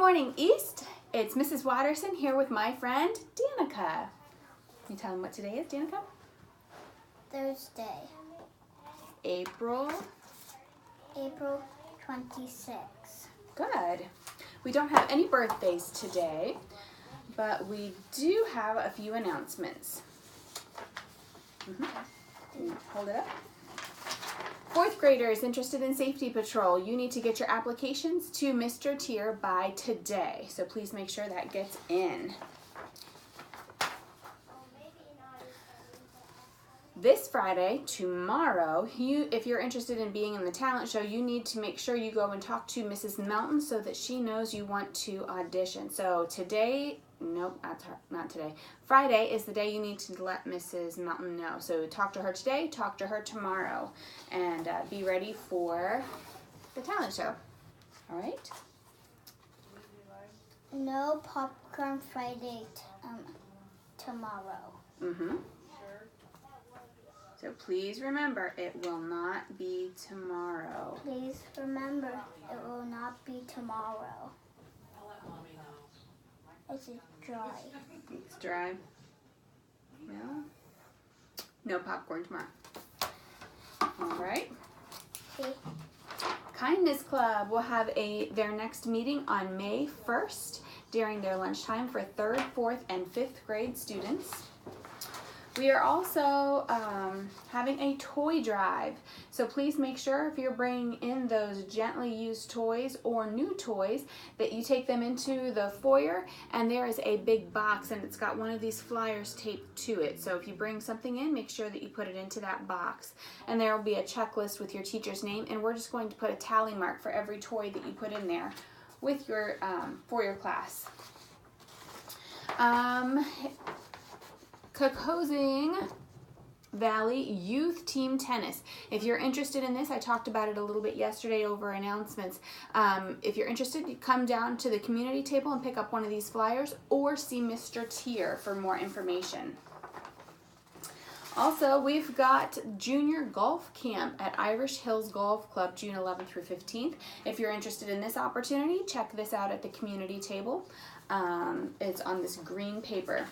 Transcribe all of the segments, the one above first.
morning, East. It's Mrs. Watterson here with my friend, Danica. Can you tell them what today is, Danica? Thursday. April 26. Good. We don't have any birthdays today, but we do have a few announcements. Can you hold it up? Fourth graders interested in Safety Patrol, you need to get your applications to Mr. Tier by today. So please make sure that gets in. This Friday, tomorrow, if you're interested in being in the talent show, you need to make sure you go and talk to Mrs. Melton so that she knows you want to audition. So today, nope, not today. Friday is the day you need to let Mrs. Melton know. So talk to her today, talk to her tomorrow, and be ready for the talent show. All right? No popcorn Friday tomorrow. So please remember, it will not be tomorrow. Please remember, it will not be tomorrow. It's dry. It's dry. Well, no popcorn tomorrow. All right. Okay. Kindness Club will have their next meeting on May 1st during their lunchtime for 3rd, 4th, and 5th grade students. We are also having a toy drive, so please make sure if you're bringing in those gently used toys or new toys that you take them into the foyer, and there is a big box and it's got one of these flyers taped to it. So if you bring something in, make sure that you put it into that box, and there will be a checklist with your teacher's name, and we're just going to put a tally mark for every toy that you put in there with your for your class. Kokosing Valley Youth Team Tennis. If you're interested in this, I talked about it a little bit yesterday over announcements. If you're interested, you come down to the community table and pick up one of these flyers or see Mr. Tier for more information. Also, we've got Junior Golf Camp at Irish Hills Golf Club, June 11th through 15th. If you're interested in this opportunity, check this out at the community table. It's on this green paper.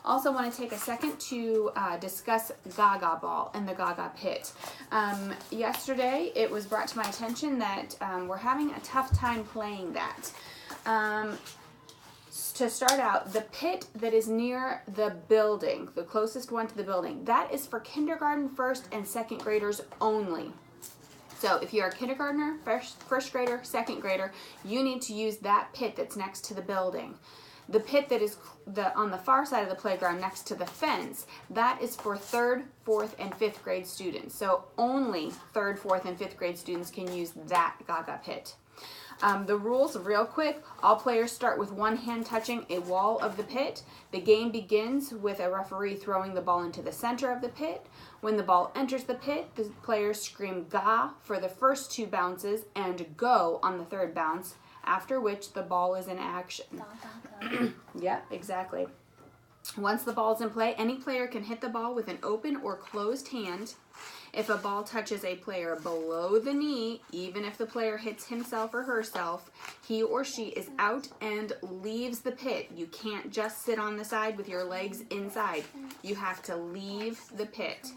Also want to take a second to discuss Gaga Ball and the Gaga Pit. Yesterday, it was brought to my attention that we're having a tough time playing that. To start out, the pit that is near the building, the closest one to the building, that is for kindergarten, 1st, and 2nd graders only. So if you're a kindergartner, first grader, 2nd grader, you need to use that pit that's next to the building. The pit that is on the far side of the playground next to the fence, that is for 3rd, 4th, and 5th grade students. So only 3rd, 4th, and 5th grade students can use that Gaga pit. The rules, real quick, all players start with one hand touching a wall of the pit. The game begins with a referee throwing the ball into the center of the pit. When the ball enters the pit, the players scream "ga" for the first 2 bounces and "go" on the 3rd bounce, after which the ball is in action. Yep, exactly. Once the ball is in play, any player can hit the ball with an open or closed hand. If a ball touches a player below the knee, even if the player hits himself or herself, he or she is out and leaves the pit. You can't just sit on the side with your legs inside. You have to leave the pit.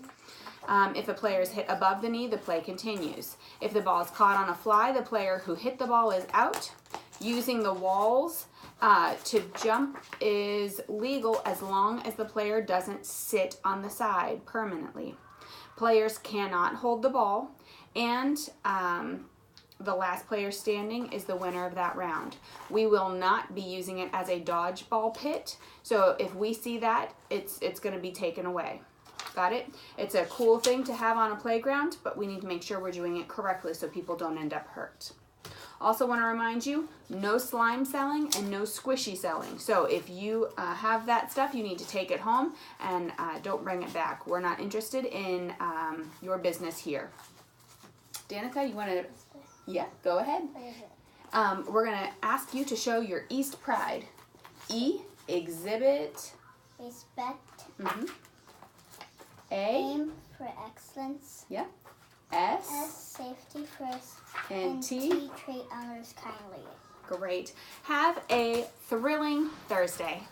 If a player is hit above the knee, the play continues. If the ball is caught on a fly, the player who hit the ball is out. Using the walls to jump is legal as long as the player doesn't sit on the side permanently. Players cannot hold the ball, and the last player standing is the winner of that round. We will not be using it as a dodgeball pit, so if we see that, it's going to be taken away. Got it? It's a cool thing to have on a playground, but we need to make sure we're doing it correctly so people don't end up hurt. Also want to remind you, no slime selling and no squishy selling. So if you have that stuff, you need to take it home and don't bring it back. We're not interested in your business here. Danica, you want to? Yeah, go ahead. What is it? We're going to ask you to show your East Pride. E, exhibit. Respect. A. Aim for excellence. Yeah. S, safety first. And T, treat others kindly. Great. Have a thrilling Thursday.